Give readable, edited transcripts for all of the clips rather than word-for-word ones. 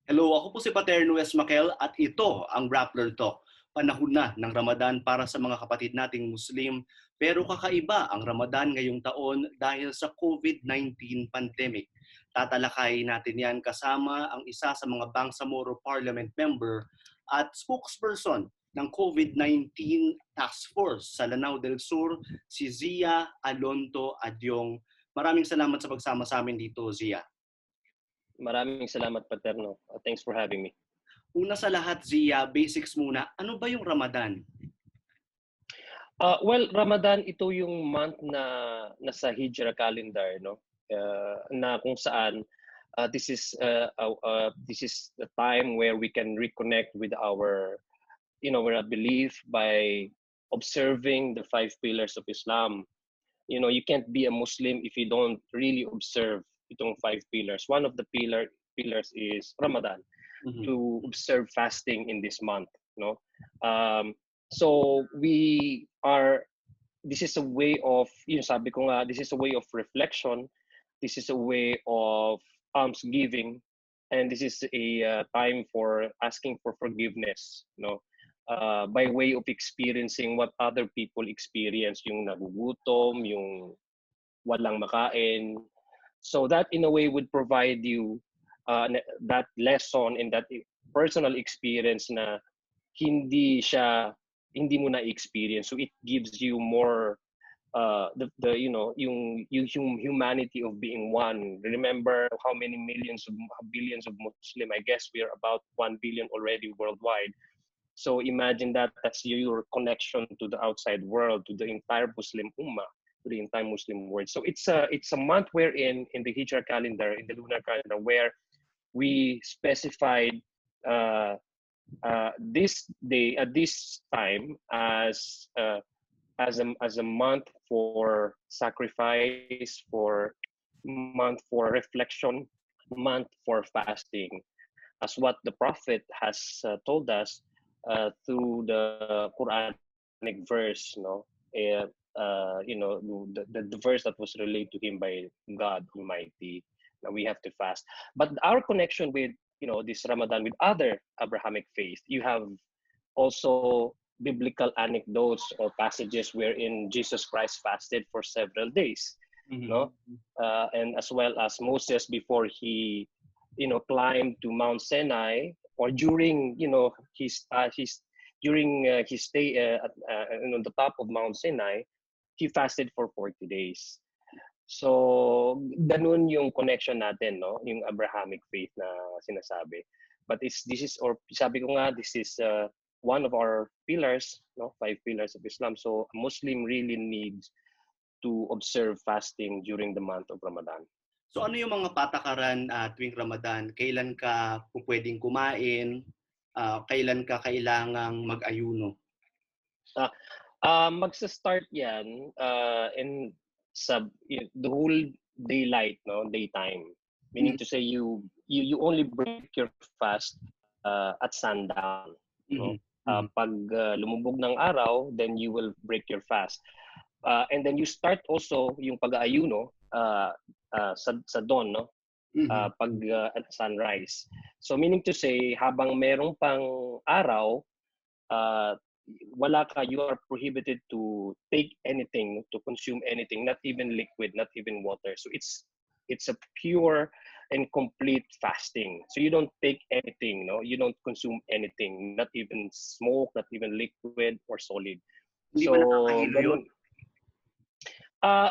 Hello, ako po si Paterno S. Makel at ito ang Rappler Talk. Panahon na ng Ramadan para sa mga kapatid nating Muslim, pero kakaiba ang Ramadan ngayong taon dahil sa COVID-19 pandemic. Tatalakayin natin yan kasama ang isa sa mga Bangsamoro Parliament member at spokesperson ng COVID-19 Task Force sa Lanao del Sur, si Zia Alonto Adyong. Maraming salamat sa pagsama sa amin dito, Zia. Maraming salamat, Paterno. Thanks for having me. Una sa lahat, Zia, basics muna. Ano ba yung Ramadan? Well, Ramadan ito yung month na nasa Hijra calendar, no? Na kung saan this is the time where we can reconnect with our with our belief by observing the five pillars of Islam. You can't be a Muslim if you don't really observe itong five pillars. One of the pillars is Ramadan, to observe fasting in this month, no? So this is a way of, sabi ko nga, this is a way of reflection, this is a way of almsgiving, and this is a time for asking for forgiveness, no? By way of experiencing what other people experience, yung nagugutom, yung walang makain. So that in a way would provide you that lesson and that personal experience na hindi mo na experience, so it gives you more the yung humanity of being one. Remember how many billions of Muslim? I guess we are about 1 billion already worldwide. So imagine that's your connection to the outside world, to the entire Muslim ummah, to the entire Muslim world. So it's a month wherein in the Hijra calendar, in the lunar calendar, where we specified this day at this time as a month for sacrifice, for month for reflection, month for fasting, as what the Prophet has told us through the Quranic verse, the verse that was relayed to him by God Almighty. Now we have to fast, but our connection with this Ramadan with other Abrahamic faith, you have also biblical anecdotes or passages wherein Jesus Christ fasted for several days, and as well as Moses before he, climbed to Mount Sinai, or during his his stay on the top of Mount Sinai, he fasted for 40 days. So, ganun yung connection natin, no? Yung Abrahamic faith na sinasabi. But sabi ko nga, this is one of our pillars, no? 5 pillars of Islam. So, a Muslim really needs to observe fasting during the month of Ramadan. So, ano yung mga patakaran tuwing Ramadan? Kailan ka pwedeng kumain? Kailan ka kailangang mag-ayuno? Magsa-start yan in the whole daytime, meaning to say you only break your fast at sundown. Pag lumubog ng araw, then you will break your fast, and then you start also yung pag-aayuno sa dawn, no? Pag at sunrise. So meaning to say, habang merong pang araw, you are prohibited to take anything, to consume anything, not even liquid, not even water. So it's a pure and complete fasting. So you don't take anything, no? You don't consume anything, not even smoke, not even liquid or solid. Hindi ba nakakahilo yun?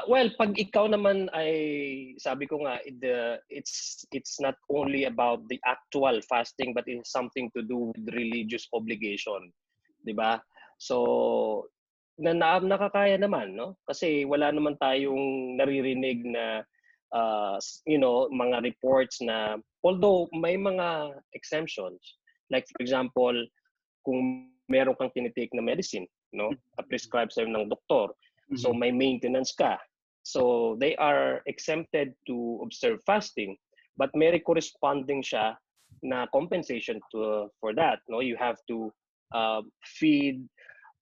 Well, pag ikaw naman ay, sabi ko nga, it's not only about the actual fasting, but it's something to do with religious obligation. Diba? So, nakakaya naman, no? Kasi wala naman tayong naririnig na, mga reports na, although may mga exemptions, like for example, kung meron kang tinitake na medicine, no? Prescribed sa'yo ng doktor, so may maintenance ka. So, they are exempted to observe fasting, but may corresponding siya na compensation for that, no? You have to feed,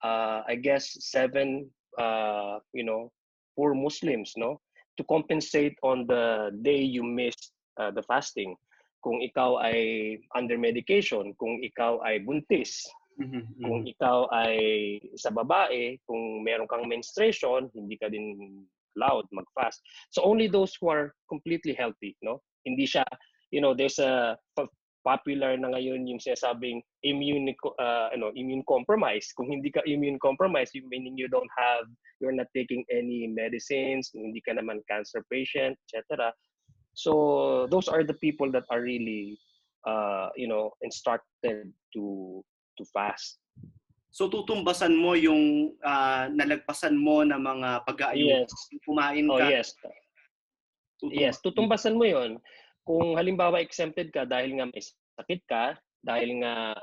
I guess, 7, poor Muslims, no, to compensate on the day you missed the fasting. kung ikaw ay under medication, kung ikaw ay buntis, kung ikaw ay sa babae, kung meron kang menstruation, hindi ka din allowed mag-fast. So only those who are completely healthy, no? Hindi siya, there's a popular na ngayon yung sinasabing immune compromise. Kung hindi ka immune compromised, meaning you're not taking any medicines, hindi ka naman cancer patient, etc. So those are the people that are really, instructed to fast. So tutumbasan mo yung nalagpasan mo na mga pag-aayuda. Yes. Kumain Oh, ka. yes. Yes, tutumbasan mo 'yon. Kung halimbawa exempted ka dahil nga may sakit ka, dahil nga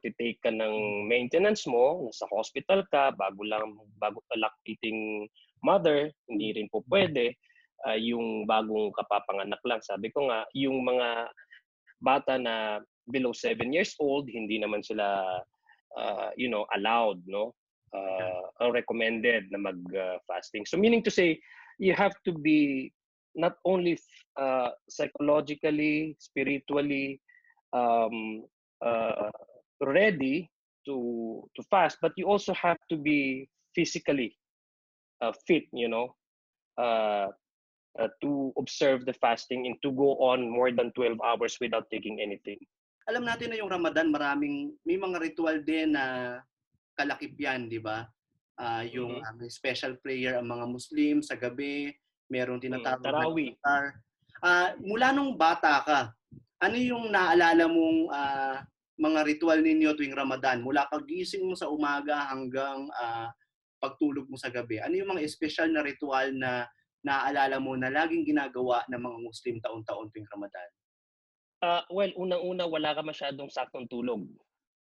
take ka ng maintenance mo, nasa hospital ka, bago ka lactating mother, hindi rin po pwede. Yung bagong kapapanganak lang, sabi ko nga, yung mga bata na below 7 years old, hindi naman sila allowed, no? Recommended na mag-fasting. So meaning to say, you have to be not only psychologically, spiritually ready to fast, but you also have to be physically fit, to observe the fasting and to go on more than 12 hours without taking anything. Alam natin na yung Ramadan, may mga ritual din na kalakip yan, di ba? Yung may special prayer ang mga Muslim sa gabi, merong tinatawag na Tarawih. iftar. Mula nung bata ka, ano yung naalala mong mga ritual ninyo tuwing Ramadan? Mula pagising mo sa umaga hanggang pagtulog mo sa gabi. Ano yung mga espesyal na ritual na naaalala mo na laging ginagawa ng mga Muslim taon-taon tuwing Ramadan? Well, unang-una, wala ka masyadong saktong tulog.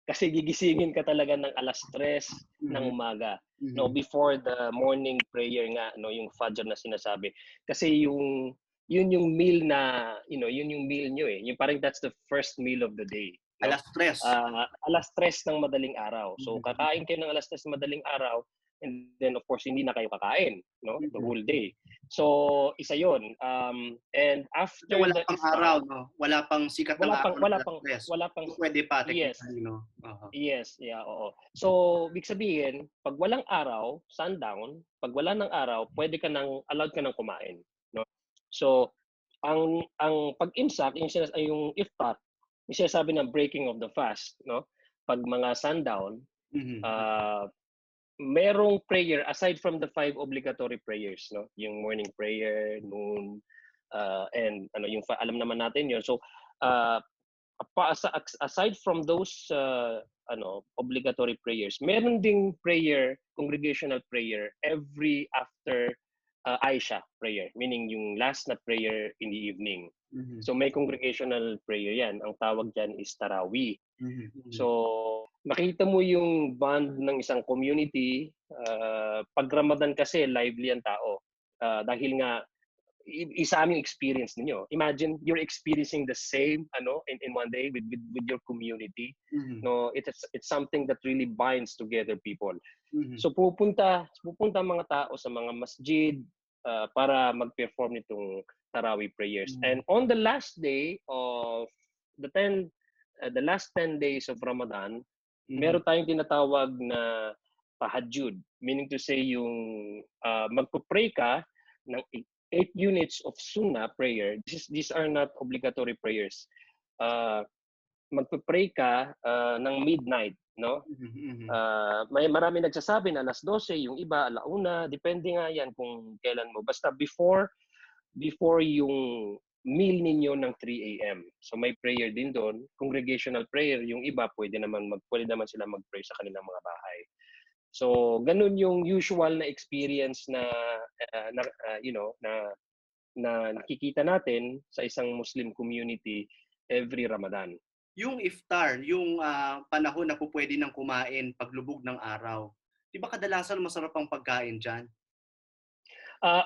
Kasi gigisingin ka talaga ng 3:00 ng umaga. No, before the morning prayer nga, no, yung Fajr na sinasabi. Kasi yun yung meal na, yun yung meal nyo eh. Yung parang that's the first meal of the day. No? 3:00. 3:00 ng madaling araw. So kakain kayo ng 3:00 ng madaling araw, and then of course hindi na kayo kakain, no, the whole day. So isa yon. And after so, wala the pang iftar, araw, no? Wala pang sikat ng araw. wala pang so, pwede pa yes. technically, no? Yes, yeah, oo. So big sabihin, pag walang araw, sundown, pag wala ng araw, allowed ka nang kumain, no? So ang pag-imsak, yung iftar, yung sinasabi ng breaking of the fast, no? Pag mga sundown, merong prayer aside from the 5 obligatory prayers, no? Yung morning prayer, noon, and yung alam naman natin yun. So aside from those obligatory prayers, meron ding congregational prayer every after Aisha prayer, meaning yung last na prayer in the evening. So may congregational prayer yan. Ang tawag dyan is Tarawih. So makita mo yung bond ng isang community. Pag Ramadan kasi, lively ang tao. Dahil nga, isa aming experience ninyo. Imagine you're experiencing the same in one day with your community. No, it's something that really binds together people. So pupunta mga tao sa mga masjid para mag-perform nitong Tarawih prayers. And on the last day of the last 10 days of Ramadan, meron tayong tinatawag na tahajjud, meaning to say yung magpo-pray ka ng 8 units of sunnah prayer. These are not obligatory prayers. Magpo-pray ka ng midnight, no? May marami nagsasabi na 12:00, yung iba 1:00, depende nga yan kung kailan mo. Basta before yung meal ninyo ng 3 a.m. So may prayer din doon, congregational prayer. Yung iba pwede naman sila mag-pray sa kanilang mga bahay. So ganun yung usual na experience na nakikita natin sa isang Muslim community every Ramadan. Yung iftar, yung panahon na pwede nang kumain paglubog ng araw. 'Di ba kadalasan masarap ang pagkain diyan?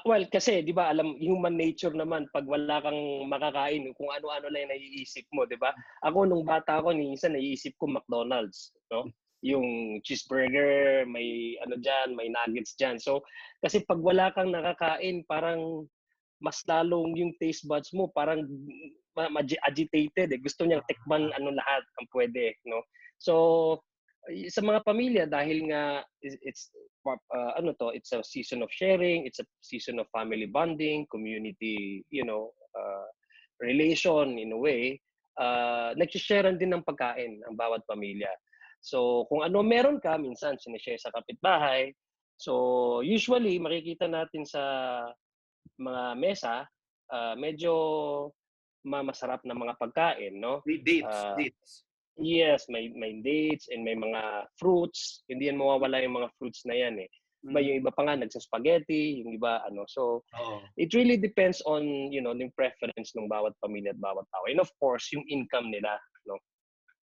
Well, kasi 'di ba alam, human nature naman, pag wala kang makakain, kung ano-ano lang naiisip mo, 'di ba? Ako nung bata ako, minsan naiisip ko McDonald's, no? Yung cheeseburger, may diyan, may nuggets diyan. So kasi pag wala kang nakakain, parang mas lalong yung taste buds mo parang agitated eh. Gusto niyang tikman ano lahat ang pwede, no? So sa mga pamilya dahil nga it's it's a season of sharing, it's a season of family bonding, community, relation in a way, nag-sharean din ng pagkain ang bawat pamilya. So kung ano meron ka, minsan sinishare sa kapitbahay. So usually makikita natin sa mga mesa, medyo masarap na mga pagkain, no? May dates, Uh, dates. Yes, may dates and may mga fruits. Hindi yan mawawala yung mga fruits na yan eh. Yung iba pa nga nagsa-spaghetti, yung iba ano. So Oo. it really depends on, yung preference ng bawat pamilya at bawat tao. And of course, yung income nila, no?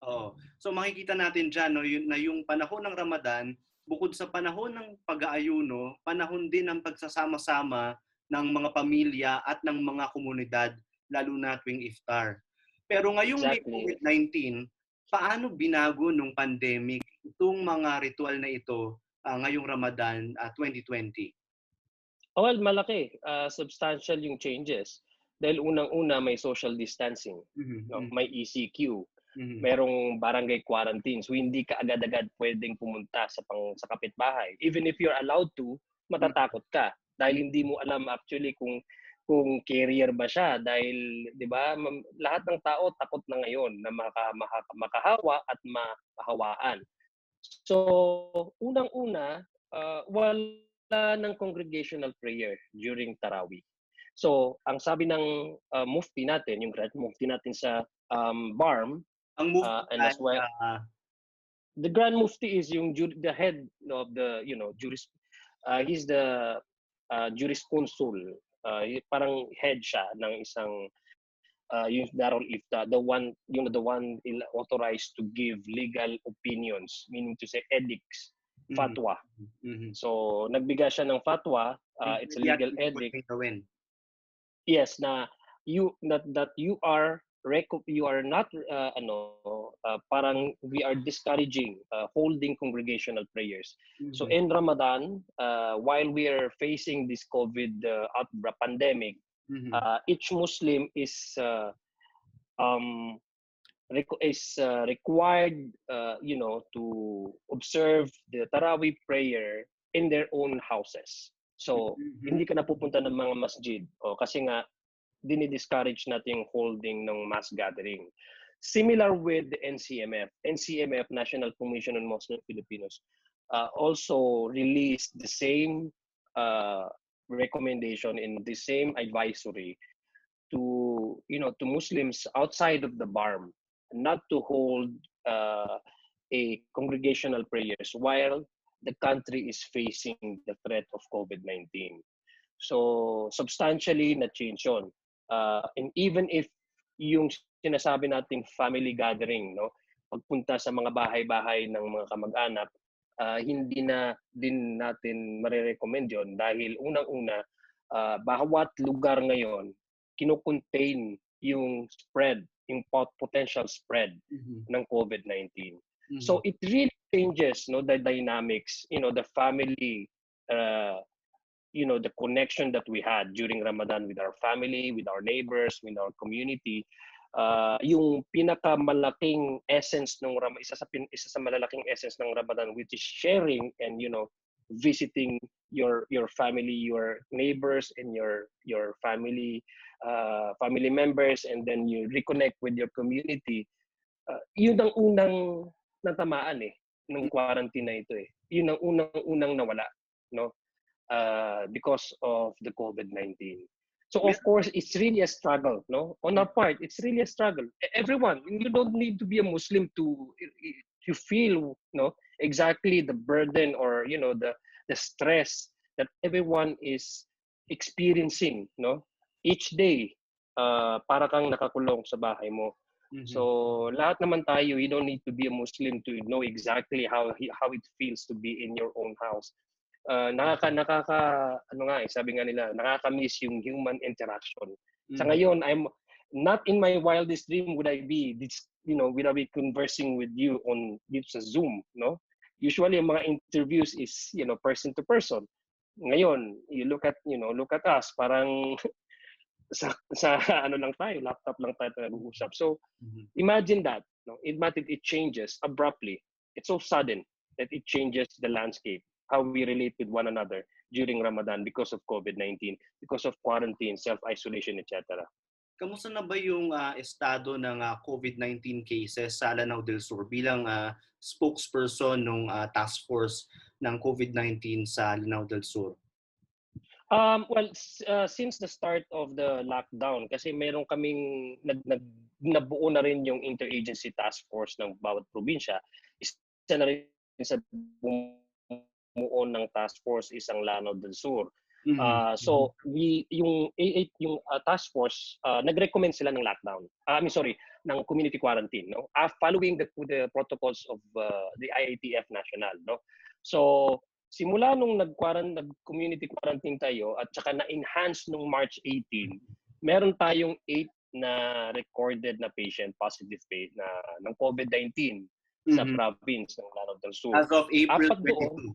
Oo. So makikita natin diyan no, na yung panahon ng Ramadan, bukod sa panahon ng pag-aayuno, panahon din ng pagsasama-sama ng mga pamilya at ng mga komunidad lalo na tuwing iftar. Pero ngayong may Exactly. COVID-19, paano binago nung pandemic itong mga ritual na ito ngayong Ramadan 2020? Well, malaki. Substantial yung changes. Dahil unang-una may social distancing, no? Mhm. May ECQ, Mhm. merong barangay quarantine. So hindi ka agad-agad pwedeng pumunta sa kapitbahay. Even if you're allowed to, Mhm. matatakot ka dahil hindi mo alam actually kung carrier ba siya dahil 'di ba lahat ng tao takot na ngayon na makahawa at mahawaan. So unang-una, wala ng congregational prayer during Tarawih. So ang sabi ng mufti natin, yung grand mufti natin sa BARM, Ang move and as well the grand mufti is the head of the he's the jurisconsul, parang head siya ng isang yung Darul Ifta, the one authorized to give legal opinions, meaning to say edicts, mhm. fatwa. Mhm. So nagbigay siya ng fatwa, Yung it's a pwede at legal hindi edict. pwedeng gawin. Yes, na that you are not parang we are discouraging holding congregational prayers. So Mhm. in Ramadan, while we are facing this COVID outbreak pandemic, Mhm. each Muslim um, required to observe the Tarawih prayer in their own houses. So Mhm. hindi ka napupunta ng mga masjid kasi nga dinidiscourage natin yung holding ng mass gathering. Similar with the NCMF. NCMF, National Commission on Muslim Filipinos, also released the same recommendation in the same advisory to Muslims outside of the BARM not to hold a congregational prayers while the country is facing the threat of COVID-19. So substantially na-change yun. And even if yung sinasabi nating family gathering, no, pagpunta sa mga bahay-bahay ng mga kamag-anak, hindi na din natin marirecommend yon dahil unang-una, bawat lugar ngayon, kino-contain yung spread, yung potential spread Mhm. ng COVID-19. So Mhm. it really changes the dynamics, the family the connection that we had during Ramadan with our family, with our neighbors, with our community, yung pinakamalaking essence ng isa sa malalaking essence ng Ramadan, which is sharing and visiting your family, your neighbors, and your family members, and then you reconnect with your community. Yun ang unang natamaan ng quarantine na ito Yun ang unang nawala, no? Because of the COVID-19. So of Mer- course, it's really a struggle, no? On our part, it's really a struggle. Everyone, you don't need to be a Muslim to feel, exactly the burden or the stress that everyone is experiencing, each day. Para kang nakakulong sa bahay mo. Mhm. So lahat naman tayo, you don't need to be a Muslim to know exactly how it feels to be in your own house. Ano nga sabi nga nila, nakaka-miss yung human interaction. Sa Mhm. ngayon, I'm not in my wildest dream would I be conversing with you on dito sa Zoom, no? Usually yung mga interviews is, person to person. Ngayon, look at us, parang sa ano lang tayo, laptop lang tayo nag-uusap. So Mhm. imagine that, no? Imagine it changes abruptly. It's so sudden that it changes the landscape, how we relate with one another during Ramadan because of COVID-19, because of quarantine, self-isolation, etc. Kamusta na ba yung estado ng COVID-19 cases sa Lanao del Sur bilang spokesperson ng task force ng COVID-19 sa Lanao del Sur? Well, since the start of the lockdown, kasi meron kaming nabuo na rin yung interagency task force ng bawat probinsya. Isa na rin sa bumuo ng task force isang Lanao del Sur. Mhm. Mhm. So yung A8 yung task force nag-recommend sila ng lockdown. Sorry, ng community quarantine, no? Following the protocols of the IATF national, no? So simula nung nag-community quarantine tayo at saka na-enhance nung March 18, meron tayong 8 na recorded na patient positive na ng COVID-19 sa Mhm. province ng Lanao del Sur. As of April Apat doon 22.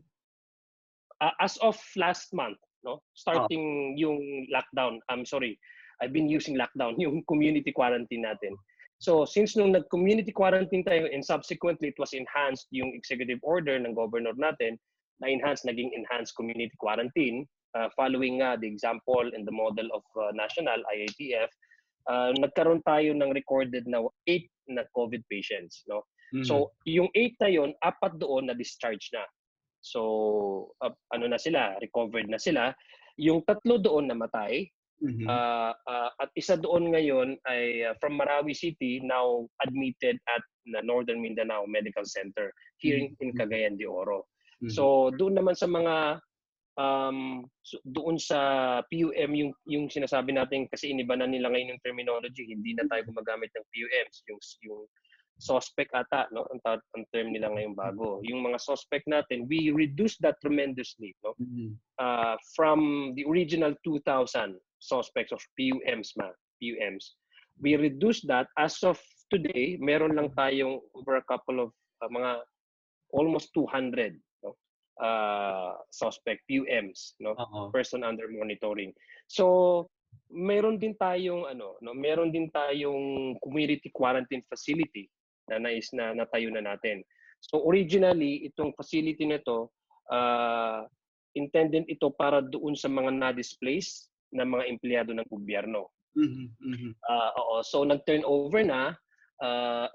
as of last month, no? Oh. Starting yung lockdown. I'm sorry. I've been using lockdown, yung community quarantine natin. So since nung nag-community quarantine tayo and subsequently it was enhanced yung executive order ng governor natin, naging enhanced community quarantine following the example and the model of national IATF, nagkaroon tayo ng recorded na 8 na COVID patients, no? Mhm. So yung 8 na yon, 4 doon na discharge na. So ano na sila, recovered na sila. Yung 3 doon namatay. Mhm. At isa doon ngayon ay from Marawi City, now admitted at Northern Mindanao Medical Center here in Mhm. Cagayan de Oro. Mhm. So doon naman sa mga doon sa PUM yung sinasabi natin kasi iniba na nila ngayon yung terminology, hindi na tayo gumagamit ng PUMs, yung suspect ata, no? Ang term nila ngayon bago. Yung mga suspect natin, we reduced that tremendously, no? Mhm. From the original 2,000 suspects of PUMs. We reduced that. As of today, meron lang tayong over a couple of mga almost 200, no? Suspect PUMs, no? Oo. Person under monitoring. So meron din tayong meron din tayong community quarantine facility na natayo na natin. So originally itong facility nito intended ito para doon sa mga na-displace na mga empleyado ng gobyerno. Mhm. Mhm. Oo, so nag-turn over na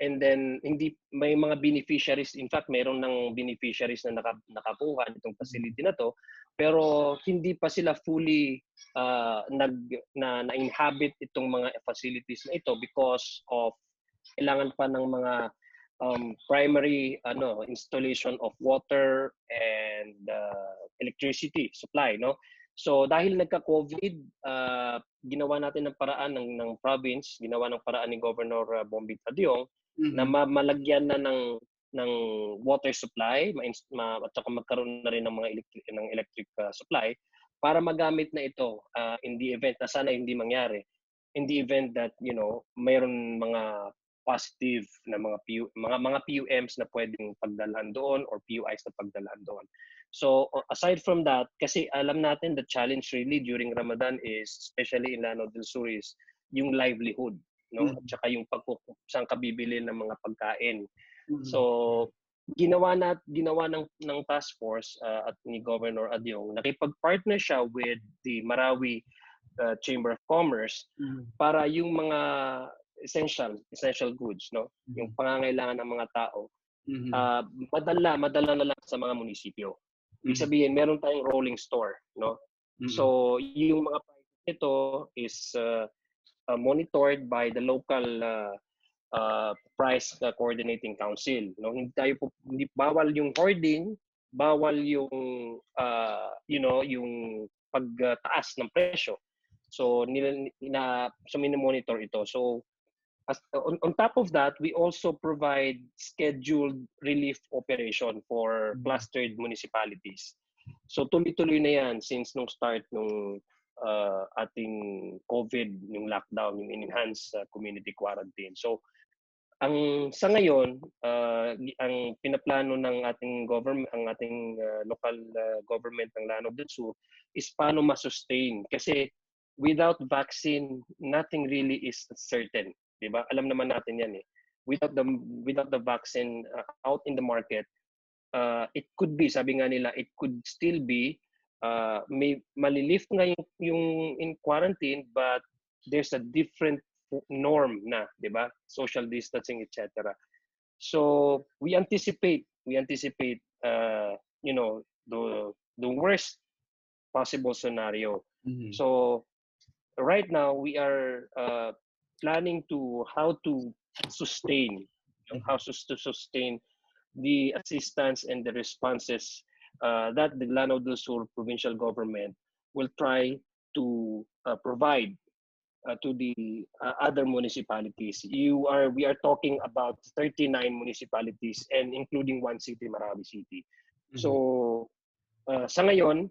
and then hindi may mga beneficiaries, in fact mayroon ng beneficiaries na nakakuha nitong facility na to, pero hindi pa sila fully na-inhabit itong mga facilities na ito because of kailangan pa ng mga primary installation of water and electricity supply, no? So dahil nagka-COVID, ginawa natin ng paraan ng province, ginawa ng paraan ni Governor Bombit Adyong na Mhm. malagyan na ng water supply at saka magkaroon na rin ng mga electric supply para magamit na ito in the event na sana hindi mangyari, in the event that mayroon mga positive na mga PUMs na pwedeng pagdalhan doon or PUIs na pagdalhan doon. So aside from that, kasi alam natin the challenge really during Ramadan is, especially in Lanao del Sur, is yung livelihood, no? At Mhm. saka yung saan ka bibili ng mga pagkain. Mhm. So ginawa ng task force at ni Governor Adyong, nakipag-partner siya with the Marawi Chamber of Commerce Mhm. para yung mga essential goods, no? Yung Mhm. pangangailangan ng mga tao, Mhm. madala na lang sa mga munisipyo. Ibig Mhm. sabihin, meron tayong rolling store, no? Mhm. So, yung mga prices nito is monitored by the local price coordinating council, no? Hindi bawal yung hoarding, bawal yung yung pagtaas ng presyo. So monitor ito. So on top of that, we also provide scheduled relief operation for Mhm. clustered municipalities. So tuloy-tuloy na yan since nung start nung ating COVID, yung lockdown, yung enhanced community quarantine. So sa ngayon, ang pinaplano ng ating government, ang ating local government ng Lanao del Sur is paano ma-sustain kasi without vaccine, nothing really is certain, 'di ba? Alam naman natin 'yan eh. Without the vaccine out in the market, it could be, sabi nga nila, it could still be may malilift nga yung in quarantine, but there's a different norm na, 'di ba? Social distancing, etc. So we anticipate you know, the worst possible scenario. Mhm. So right now we are planning to how to sustain, to sustain the assistance and the responses that the Lanao del Sur provincial government will try to provide to the other municipalities. We are talking about 39 municipalities and including one city, Marawi City. Mhm. So sa ngayon,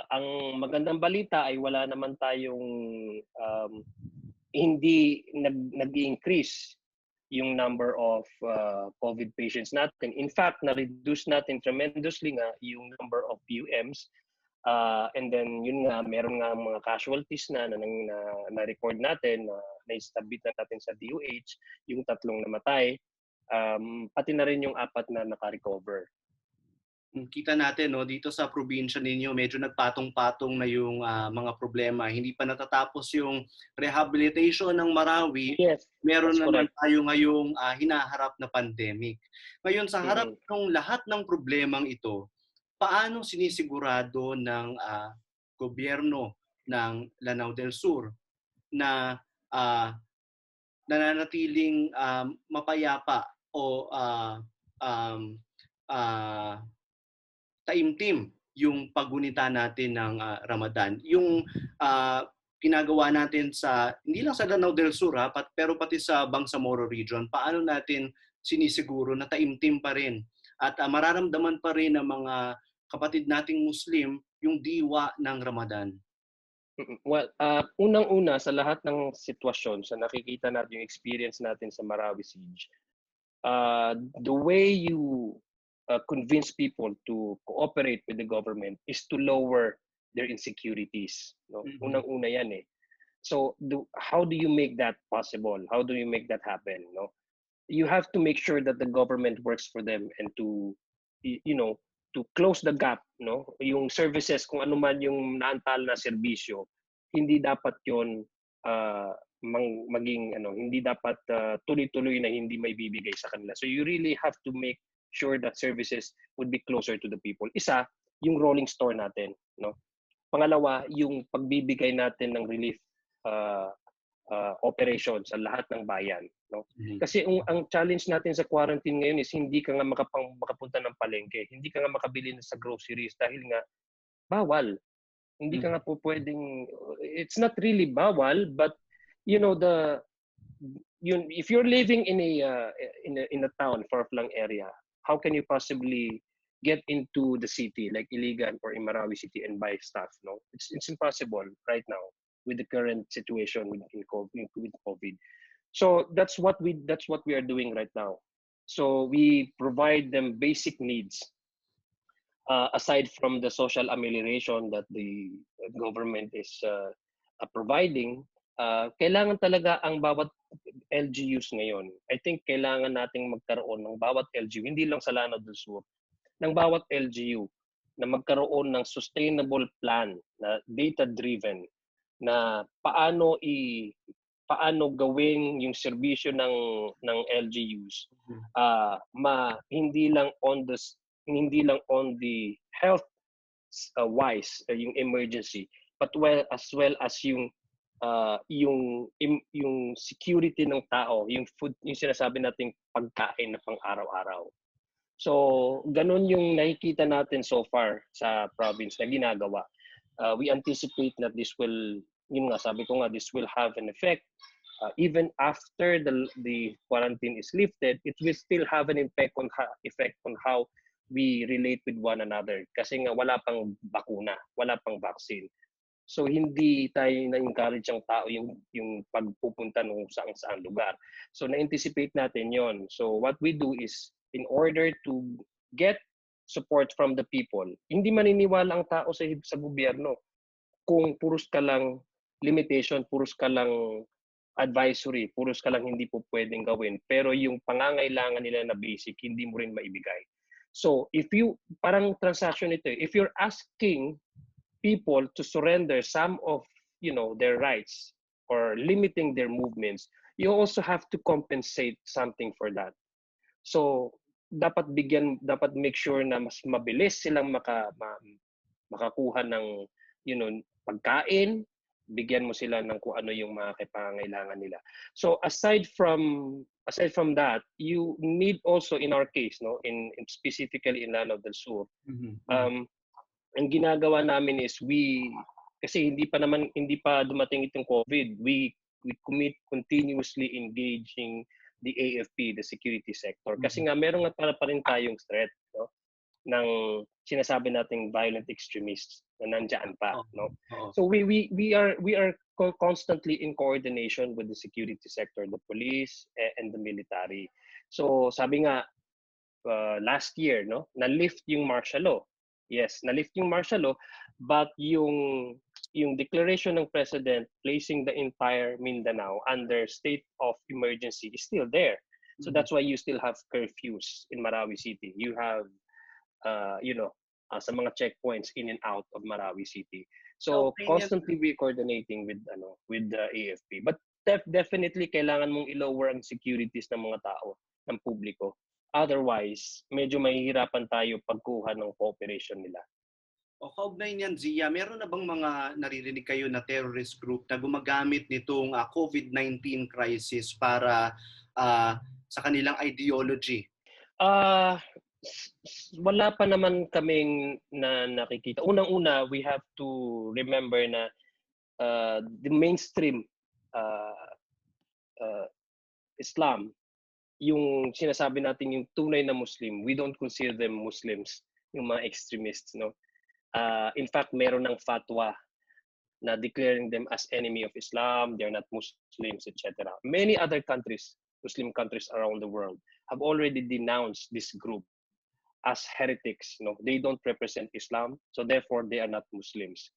ang magandang balita ay wala naman tayong hindi nag-increase yung number of COVID patients natin. In fact, na-reduce natin tremendously nga yung number of PUMs. And then, yun nga, meron nga mga casualties na-record natin, na-submit na natin sa DOH, yung 3 namatay, pati na rin yung 4 na naka-recover. Kita natin, no, dito sa probinsya ninyo medyo nagpatong-patong na yung mga problema. Hindi pa natatapos yung rehabilitation ng Marawi. Yes, Meron that's naman correct. tayo ngayong hinaharap na pandemic. Ngayon, sa harap Mm-hmm. ng lahat ng problemang ito, paano sinisigurado ng gobyerno ng Lanao del Sur na nananatiling mapayapa o taimtim yung paggunita natin ng Ramadan. Yung ginagawa natin sa, hindi lang sa Lanao del Sur pero pati sa Bangsamoro region, paano natin sinisiguro na taimtim pa rin at mararamdaman pa rin ng mga kapatid nating Muslim yung diwa ng Ramadan. Well, unang-una sa lahat ng sitwasyon, sa nakikita natin yung experience natin sa Marawi Siege, the way you convince people to cooperate with the government is to lower their insecurities. No? Mm-hmm. Unang-una yan eh. So how do you make that possible? How do you make that happen? No? You have to make sure that the government works for them and to, you know, to close the gap, no? Yung services, kung ano man yung naantal na serbisyo, hindi dapat yon maging hindi dapat tuloy-tuloy na hindi may bibigay sa kanila. So you really have to make sure that services would be closer to the people. Isa, yung rolling store natin, no? Pangalawa, yung pagbibigay natin ng relief operation sa lahat ng bayan, no? Mm-hmm. Kasi ang challenge natin sa quarantine ngayon is hindi ka nga makapunta ng palengke, hindi ka nga makabili sa groceries dahil nga bawal. Hindi ka nga po pwedeng, it's not really bawal, but you know, if you're living in a town, far-flung area, how can you possibly get into the city like Iligan or in Marawi City and buy stuff? No, it's impossible right now with the current situation with COVID. So that's what we are doing right now. So we provide them basic needs aside from the social amelioration that the government is providing. Kailangan talaga ang bawat LGUs ngayon. I think kailangan nating magkaroon ng bawat LGU, hindi lang sa Lanao del Sur, ng bawat LGU na magkaroon ng sustainable plan na data-driven na paano gawing yung serbisyo ng LGUs hindi lang on the health wise yung emergency, but as well as yung security ng tao, yung food, yung sinasabi nating pagkain na pang-araw-araw. So, ganun yung nakikita natin so far sa province na ginagawa. We anticipate that this will, yun nga, sabi ko nga, this will have an effect. Even after the quarantine is lifted, it will still have an effect on how we relate with one another. Kasi nga wala pang bakuna, wala pang vaccine. So hindi tayo na-encourage ang tao yung pagpupunta ng saan lugar. So na-anticipate natin yon. So what we do is, in order to get support from the people, hindi maniniwala ang tao sa gobyerno. kung puros ka lang limitation, puros ka lang advisory, puros ka lang hindi po pwedeng gawin, pero yung pangangailangan nila na basic, hindi mo rin maibigay. So, if you, parang transaction ito, if you're asking people to surrender some of, their rights or limiting their movements, you also have to compensate something for that. So, dapat make sure na mas mabilis silang makakuha ng, pagkain, bigyan mo sila ng kung ano yung mga pangangailangan nila. So aside from that, you need also in our case, no, in specifically in Lanao del Sur, ang ginagawa namin is kasi hindi pa dumating itong COVID, we commit continuously engaging the AFP, the security sector. Kasi nga meron nga pa rin tayong threat, no, ng sinasabi nating violent extremists na nandiyan pa, no. So we are constantly in coordination with the security sector, the police and the military. So sabi nga last year, no, na-lift yung martial law. Yes, na-lift yung martial law, but yung declaration ng president placing the entire Mindanao under state of emergency is still there. So that's why you still have curfews in Marawi City. You have sa mga checkpoints in and out of Marawi City. So constantly we coordinating with the AFP. But definitely kailangan mong i-lower ang securities ng mga tao, ng publiko. Otherwise, medyo mahihirapan tayo pagkuha ng cooperation nila. O kaugnay niyan, Zia, meron na bang mga naririnig kayo na terrorist group na gumagamit nitong COVID-19 crisis para sa kanilang ideology? Wala pa naman kaming nakikita. Unang-una, we have to remember na the mainstream Islam, yung sinasabi natin yung tunay na Muslim, we don't consider them Muslims, yung mga extremists, no. In fact, meron ng fatwa na declaring them as enemy of Islam, they're not Muslims, etc. Many other countries, Muslim countries around the world, have already denounced this group as heretics. No, they don't represent Islam, so therefore they are not Muslims.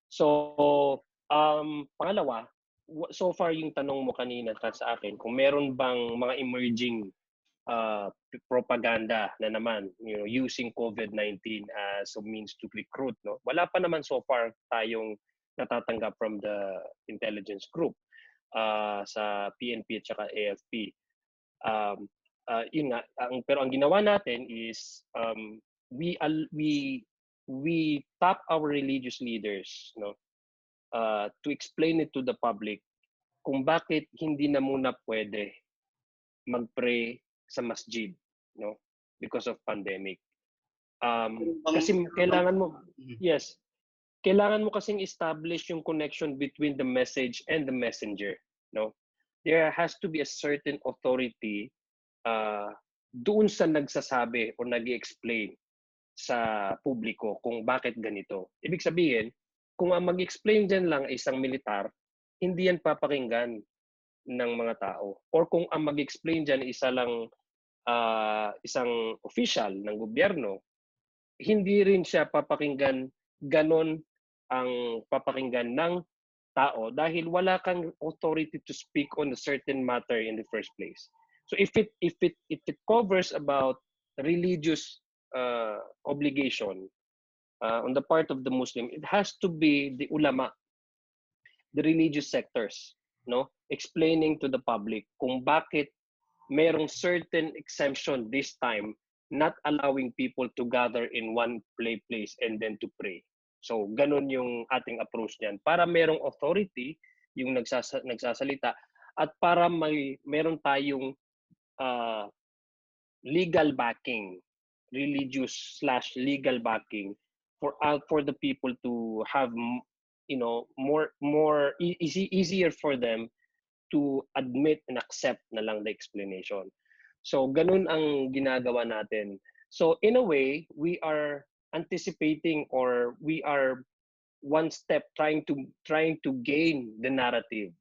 So, pangalawa, so far yung tanong mo kanina sa akin, kung meron bang mga emerging propaganda na naman, using COVID-19 as a means to recruit, no? Wala pa naman so far tayong natatanggap from the intelligence group sa PNP at saka AFP. Yun nga, pero ang ginawa natin is we tap our religious leaders, no, to explain it to the public kung bakit hindi na muna pwede mag-pray sa masjid, no, because of pandemic. Kasi kailangan mo, yes, kailangan mo kasing establish yung connection between the message and the messenger, no. There has to be a certain authority doon sa nagsasabi o nag-i-explain sa publiko kung bakit ganito. Ibig sabihin, kung ang mag-explain dyan lang ay isang militar, hindi yan papakinggan ng mga tao. Or kung ang mag-explain dyan isa lang isang official ng gobyerno, hindi rin siya papakinggan, ganon ang papakinggan ng tao dahil wala kang authority to speak on a certain matter in the first place. So if it covers about religious obligation on the part of the Muslim, it has to be the ulama, the religious sectors, no, explaining to the public kung bakit merong certain exemption this time, not allowing people to gather in one place and then to pray. So ganun yung ating approach niyan para merong authority yung nagsasalita at para meron tayong legal backing, religious/legal backing for the people to have, more easier for them to admit and accept na lang the explanation. So ganun ang ginagawa natin. So in a way, we are anticipating, or we are one step trying to gain the narrative,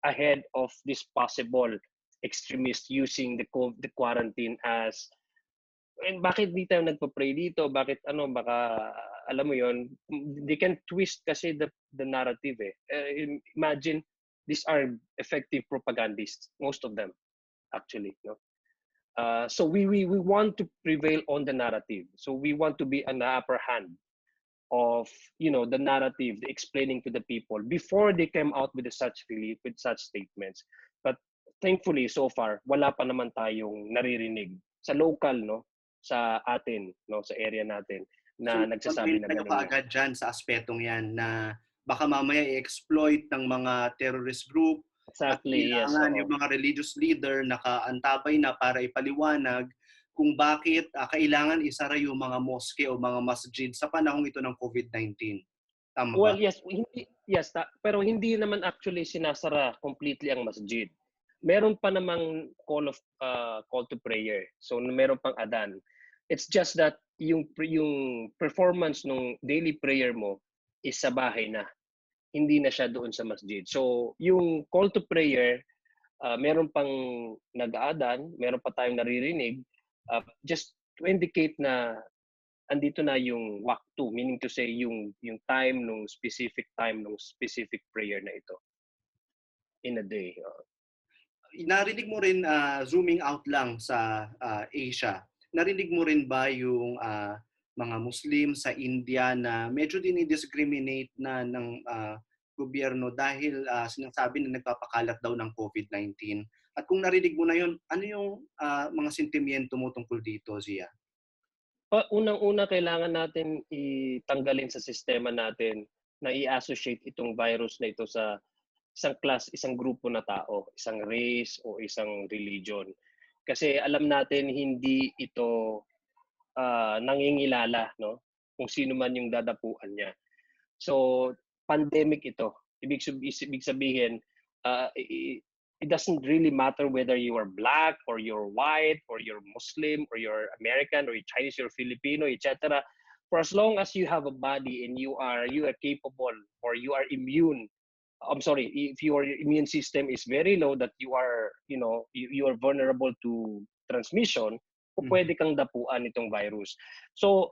ahead of this possible extremists using the quarantine as, and bakit di tayo nagpa-pray dito, bakit baka alam mo yon, they can twist kasi the narrative eh. Imagine, these are effective propagandists, most of them actually, no. So we want to prevail on the narrative. So we want to be an upper hand of, you know, the narrative, the explaining to the people before they came out with such relief, with such statements. But thankfully so far wala pa naman tayong naririnig sa local, no, sa atin, no, sa area natin So na nagsasabi ipag-point na kayo ganun nga. kaagad dyan sa aspetong yan na baka mamaya i-exploit ng mga terrorist group at Exactly, yes, kailangan yung oo. mga religious leader nakaantabay na para ipaliwanag kung bakit kailangan isara yung mga mosque o mga masjid sa panahong ito ng COVID-19. Tama ba? Well, yes, hindi, yes, pero hindi naman actually sinasara completely ang masjid. Meron pa namang call to prayer. So meron pang adhan. It's just that yung performance ng daily prayer mo is sa bahay na. Hindi na siya doon sa masjid. So yung call to prayer, meron pang nag-aadan, meron pa tayong naririnig, just to indicate na andito na yung waktu, meaning to say yung time nung specific prayer na ito in a day. Narinig mo rin, zooming out lang sa Asia, narinig mo rin ba yung mga Muslim sa India na medyo dinidiscriminate na ng gobyerno dahil sinasabi na nagpapakalat daw ng COVID-19? At kung narinig mo na yun, ano yung mga sentimiento mo tungkol dito, Zia? Unang-una, kailangan natin itanggalin sa sistema natin na i-associate itong virus na ito sa isang class, isang grupo na tao, isang race o isang religion. Kasi alam natin hindi ito nangingilala, no, kung sino man yung dadapuan niya. So pandemic ito. Ibig sabihin, it doesn't really matter whether you are black or you're white or you're Muslim or you're American or you're Chinese or Filipino, etc. For as long as you have a body and you are capable or you are immune, I'm sorry, if your immune system is very low, that you are, you know, you are vulnerable to transmission, pwede kang dapuan itong virus. So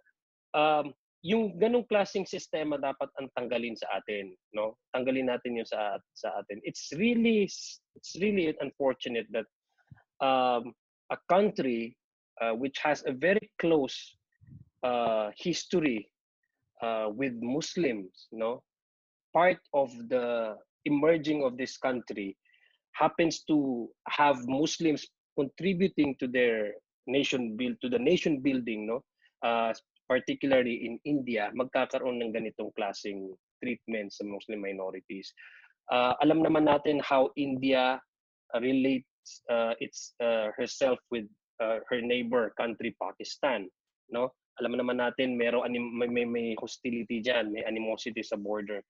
yung ganung klaseng sistema dapat ang tanggalin sa atin, no? Tanggalin natin yung sa atin. It's really unfortunate that a country which has a very close history with Muslims, no? Part of the emerging of this country happens to have Muslims contributing to their nation building, no? Particularly in India, magkakaroon ng ganitong klaseng treatment sa Muslim minorities. Alam naman natin how India relates herself with her neighbor country Pakistan, no? Alam naman natin may hostility diyan, may animosity sa border.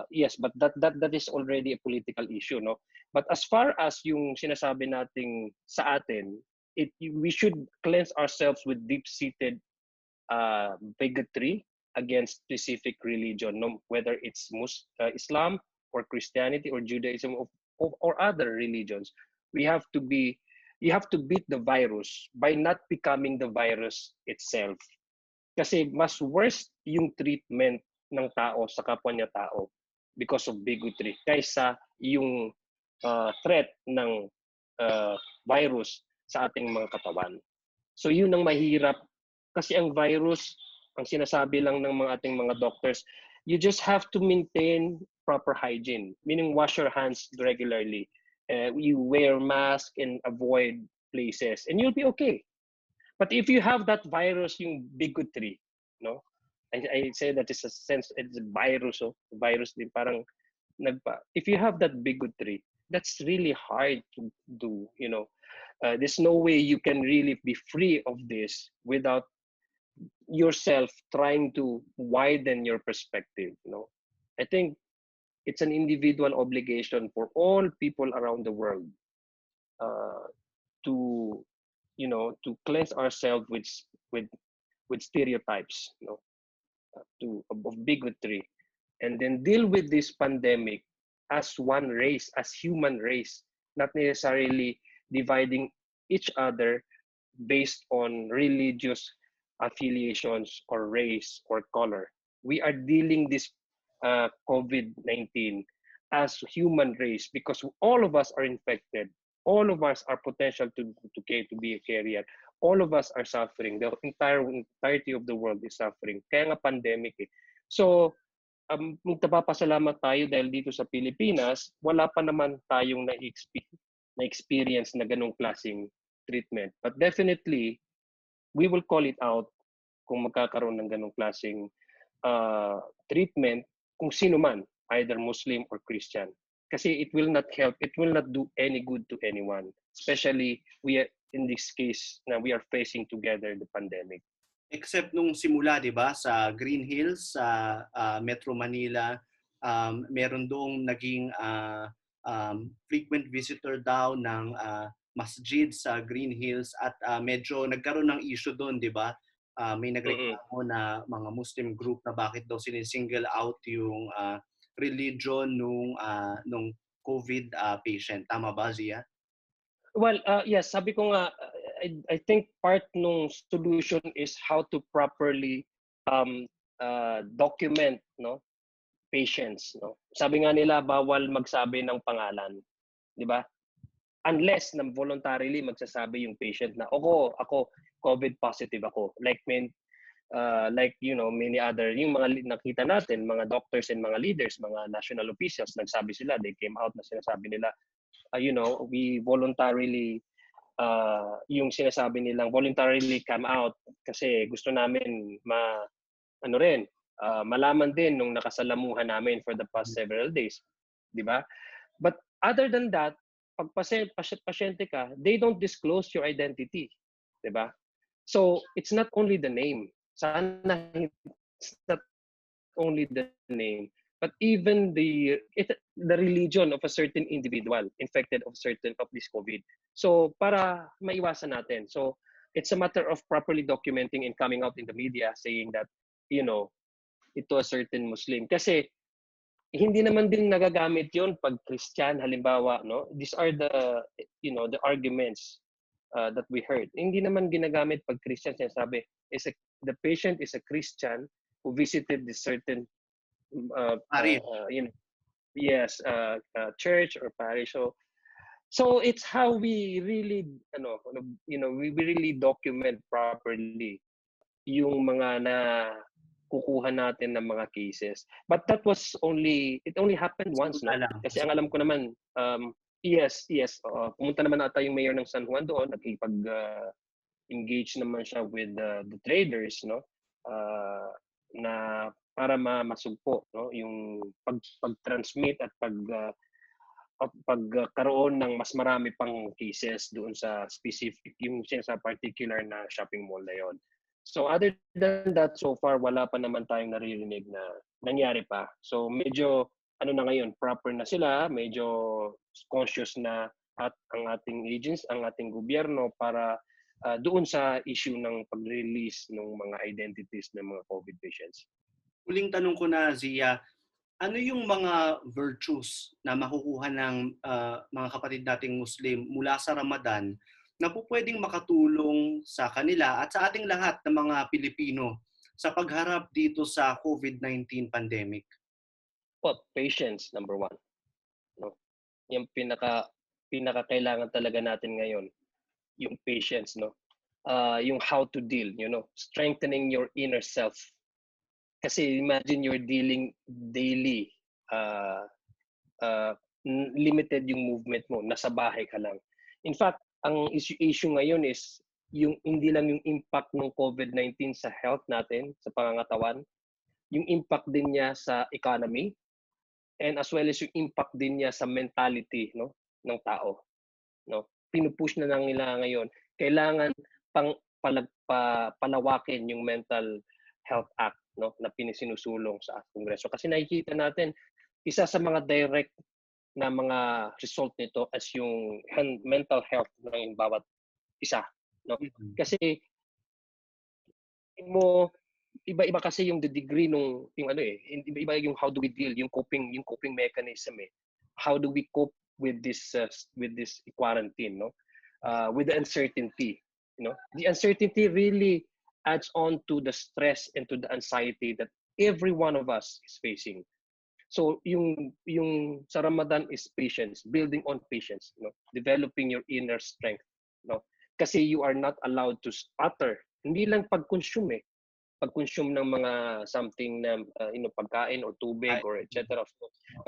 Yes, but that is already a political issue, no? But as far as yung sinasabi nating sa atin, we should cleanse ourselves with deep-seated bigotry against specific religion, no? Whether it's Islam or Christianity or Judaism or other religions. You have to beat the virus by not becoming the virus itself. Kasi mas worse yung treatment ng tao sa kapwa niya tao because of bigotry kaysa yung threat ng virus sa ating mga katawan. So yun ang mahirap kasi ang virus, ang sinasabi lang ng mga ating mga doctors, you just have to maintain proper hygiene, meaning wash your hands regularly. You wear mask and avoid places and you'll be okay. But if you have that virus, yung bigotry, no? I say that is a sense, it's a virus, virus din parang if you have that bigotry, that's really hard to do, you know. There's no way you can really be free of this without yourself trying to widen your perspective, you know. I think it's an individual obligation for all people around the world to, you know, to cleanse ourselves with stereotypes, you know, of bigotry, and then deal with this pandemic as one race, as human race, not necessarily dividing each other based on religious affiliations or race or color. We are dealing this COVID-19 as human race because all of us are infected. All of us are potential to be a carrier. All of us are suffering. The entirety of the world is suffering. Kaya nga pandemic eh. So, magpapasalamat tayo dahil dito sa Pilipinas, wala pa naman tayong na-experience na ganong klaseng treatment. But definitely, we will call it out kung magkakaroon ng ganong klaseng treatment kung sino man, either Muslim or Christian. Kasi it will not help, it will not do any good to anyone. Especially we are, in this case na we are facing together the pandemic. Except nung simula, di ba, sa Green Hills, sa Metro Manila, meron doong naging frequent visitor daw ng masjid sa Green Hills at medyo nagkaroon ng issue doon, di ba? May nagreklamo na mga Muslim group na bakit daw sinisingle out yung religion nung COVID patient. Tama ba, Zia? Well, yes, sabi ko nga, I think part nung solution is how to properly document, no, patients, no. Sabi nga nila bawal magsabi ng pangalan, 'di ba? Unless na voluntarily magsasabi yung patient na ako COVID positive ako. Like you know, many other yung mga nakita natin, mga doctors and mga leaders, mga national officials, nagsabi sila, they came out na sinasabi nila, you know, we voluntarily yung sinasabi nilang voluntarily come out kasi gusto namin malaman din nung nakasalamuhan namin for the past several days, di ba? But other than that, pag pasyente ka, they don't disclose your identity, di ba? So it's not only the name. Sana it's not only the name, but even the religion of a certain individual infected of this COVID. So para maiwasan natin. So it's a matter of properly documenting and coming out in the media saying that, you know, ito a certain Muslim. Kasi hindi naman din nagagamit yon pag Christian, halimbawa, no? These are the, you know, the arguments that we heard. Hindi naman ginagamit pag Christian, sinasabi, the patient is a Christian who visited this certain you know, yes, church or parish. So it's how we really, you know, we really document properly yung mga na kukuha natin ng mga cases. But it only happened once, no? Kasi ang alam ko naman, yes, pumunta naman ata yung mayor ng San Juan doon, nakipag-engage naman siya with the traders, no? Na para masugpo, no, yung pag-transmit at pagkaroon ng mas marami pang cases doon sa specific, yung sa particular na shopping mall na yon. So other than that, so far wala pa naman tayong naririnig na nangyari pa. So medyo na ngayon, proper na sila, medyo conscious na at ang ating agents, ang ating gobyerno para doon sa issue ng pag-release ng mga identities ng mga COVID patients. Huling tanong ko na, Zia, ano yung mga virtues na makukuha ng mga kapatid nating Muslim mula sa Ramadan na po pwedeng makatulong sa kanila at sa ating lahat ng mga Pilipino sa pagharap dito sa COVID-19 pandemic? Well, patience, number one. No? Yung pinaka kailangan talaga natin ngayon, yung patience, no? Yung how to deal, you know, strengthening your inner self. Kasi imagine you're dealing daily, limited yung movement mo, nasa bahay ka lang. In fact, ang issue ngayon is yung hindi lang yung impact ng COVID-19 sa health natin, sa pangangatawan, yung impact din niya sa economy, and as well as yung impact din niya sa mentality, no, ng tao, no. Pinupush na lang nila ngayon, kailangan palawakin yung Mental Health Act, no, na pinisinusulong sa Kongreso. Kasi nakikita natin, isa sa mga direct na mga result nito as yung mental health ng bawat isa, no. Kasi iba-iba kasi yung the degree nung yung iba yung how do we deal, yung coping mechanism how do we cope with this quarantine, no, with the uncertainty, you know. The uncertainty really adds on to the stress and to the anxiety that every one of us is facing. So yung sa Ramadan is patience, building on patience, developing your inner strength, Kasi you are not allowed to utter, hindi lang pag-consume pag-consume ng mga something na pagkain or tubig or etc.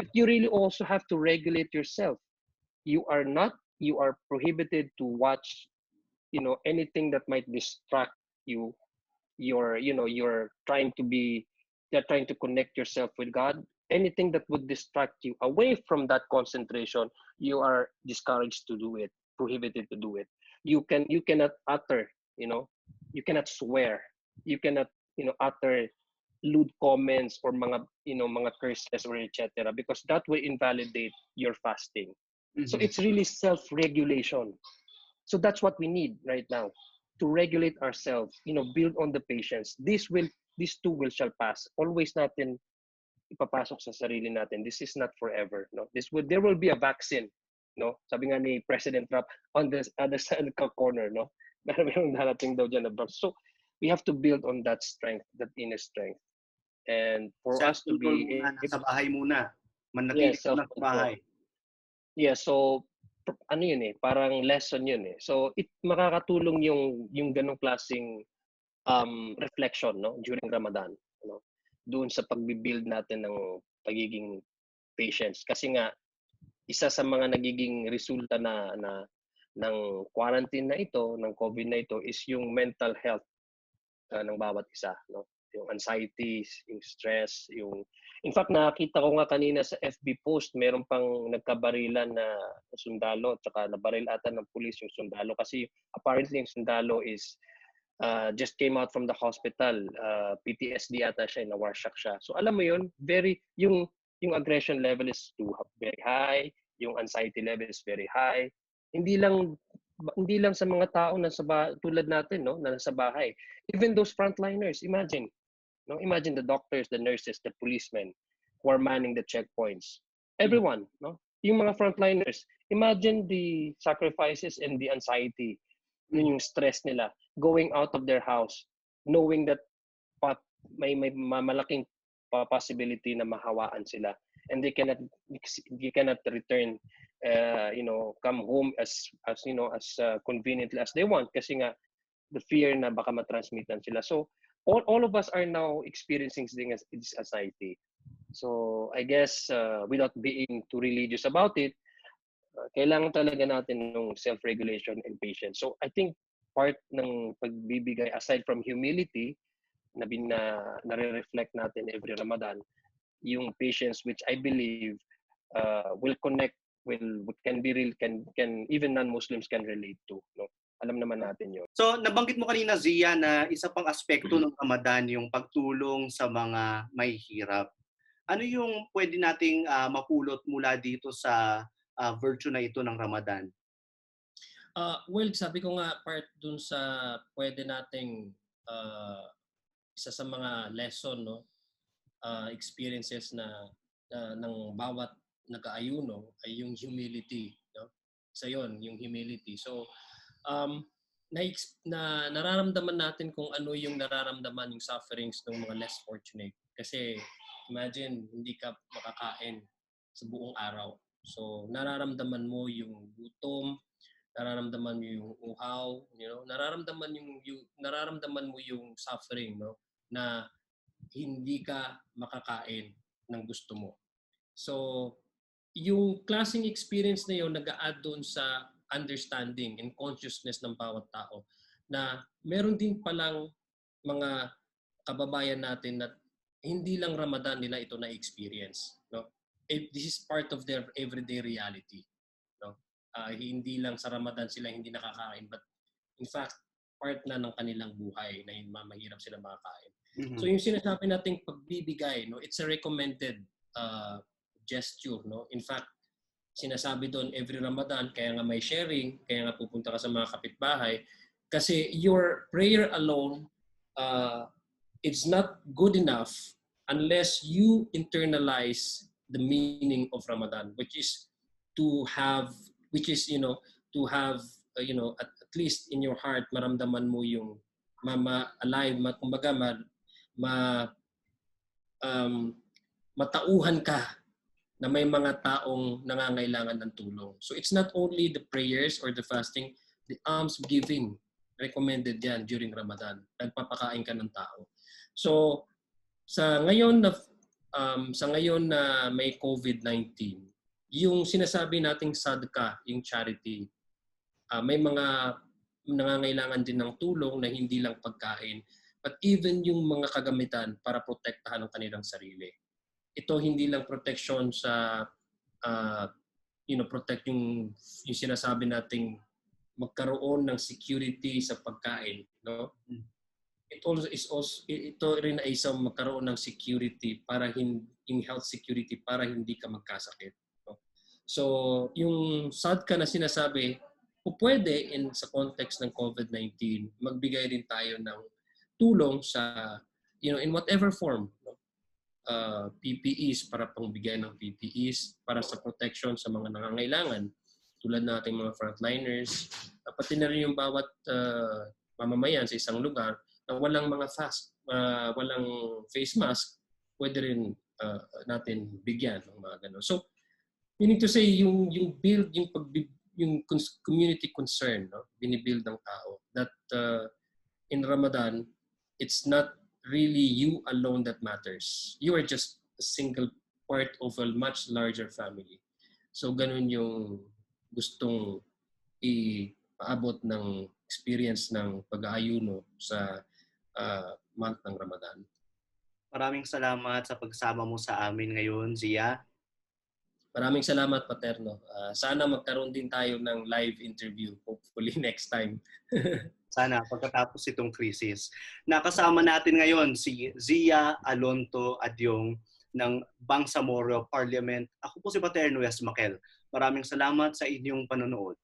But you really also have to regulate yourself. You are prohibited to watch anything that might distract you. You're trying to connect yourself with God. Anything that would distract you away from that concentration, you are discouraged to do it, prohibited to do it. You cannot utter, you cannot swear, you cannot utter lewd comments or mga curses or etc. because that will invalidate your fasting. So it's really self-regulation. So that's what we need right now, to regulate ourselves, build on the patience. These two will shall pass. Always natin ipapasok sa sarili natin. This is not forever. No, there will be a vaccine. No, sabi nga ni President Trump on the other side of the corner. No, merong darating daw dyan na vaccine. So we have to build on that strength, that inner strength, and for us to be muna, nasa bahay muna. Manatili yes, ka nasa bahay. Yeah, so ano yun parang lesson yun So makakatulong yung ganong klaseng reflection during Ramadan, doon sa pagbi-build natin ng pagiging patience. Kasi nga isa sa mga nagiging resulta ng quarantine na ito, ng COVID na ito is yung mental health ng bawat isa, yung anxiety, yung stress, in fact nakita ko nga kanina sa FB post, meron pang nagkabarilan na sundalo at saka nabaril ata ng pulis yung sundalo kasi apparently yung sundalo is just came out from the hospital, PTSD ata siya, na-warshock siya. So alam mo yun, yung aggression level is very high, yung anxiety level is very high. Hindi lang sa mga tao na tulad natin na nasa bahay. Even those frontliners, imagine the doctors, the nurses, the policemen who are manning the checkpoints. Everyone, yung mga frontliners, imagine the sacrifices and the anxiety, yung stress nila going out of their house knowing that may malaking possibility na mahawaan sila and they cannot return come home as conveniently as they want kasi nga the fear na baka matransmitan sila. So all of us are now experiencing this anxiety. So I guess without being too religious about it, kailangan talaga natin ng self-regulation and patience. So I think part ng pagbibigay aside from humility na nare-reflect natin every Ramadan, yung patience which I believe will connect can even non-Muslims can relate to, Alam naman natin 'yon. So nabanggit mo kanina Zia na isa pang aspekto ng Ramadan yung pagtulong sa mga may hirap. Ano yung pwede nating mapulot mula dito sa virtue na ito ng Ramadan? Well, sabi ko nga part dun sa pwede nating isa sa mga lesson experiences na ng bawat nag-aayuno ay yung humility, Isa 'yon, yung humility. So nararamdaman natin kung ano yung nararamdaman yung sufferings ng mga less fortunate. Kasi imagine hindi ka makakain sa buong araw. So nararamdaman mo yung gutom, nararamdaman mo yung uhaw, nararamdaman mo yung suffering, na hindi ka makakain ng gusto mo. So, yung klaseng experience na yun nag-a-add doon sa understanding and consciousness ng bawat tao na meron din palang mga kababayan natin na hindi lang Ramadan nila ito na-experience, This is part of their everyday reality, hindi lang sa Ramadan sila hindi nakakain, but in fact, part na ng kanilang buhay na mahirap sila makakain. Mm-hmm. So yung sinasabi nating pagbibigay, it's a recommended gesture, In fact, sinasabi doon every Ramadan, kaya nga may sharing, kaya nga pupunta ka sa mga kapitbahay, kasi your prayer alone, it's not good enough unless you internalize the meaning of Ramadan, which is to have at least in your heart maramdaman mo yung alive, kumbaga matauhan ka na may mga taong nangangailangan ng tulong. So it's not only the prayers or the fasting, the alms giving, recommended yan during Ramadan. Nagpapakain ka ng tao. So sa ngayon na may COVID-19, yung sinasabi nating sadaka, yung charity, may mga nangangailangan din ng tulong na hindi lang pagkain, but even yung mga kagamitan para protektahan ang kanilang sarili. Ito hindi lang protection sa protect yung sinasabi nating magkaroon ng security sa pagkain, no? Ito rin ay isang magkaroon ng security para in health security para hindi ka magkasakit, no? So yung sadka na sinasabi, pwede sa context ng COVID-19 magbigay din tayo ng tulong sa in whatever form, no? PPEs para pangbigay ng PPEs para sa protection sa mga nangangailangan tulad nating mga frontliners, pati na rin yung bawat mamamayan sa isang lugar na walang walang face mask, pwede rin natin bigyan ng mga ganun. So meaning to say yung community concern, no, binibuild ng tao that in Ramadan it's not really you alone that matters. You are just a single part of a much larger family. So ganun yung gustong ipaabot ng experience ng pag-aayuno sa month ng Ramadan. Maraming salamat sa pagsama mo sa amin ngayon, Zia. Maraming salamat, Paterno. Sana magkaroon din tayo ng live interview, hopefully next time. Sana pagkatapos itong krisis. Nakasama natin ngayon si Zia Alonto Adyong ng Bangsamoro Parliament. Ako po si Paterno S. Makel. Maraming salamat sa inyong panonood.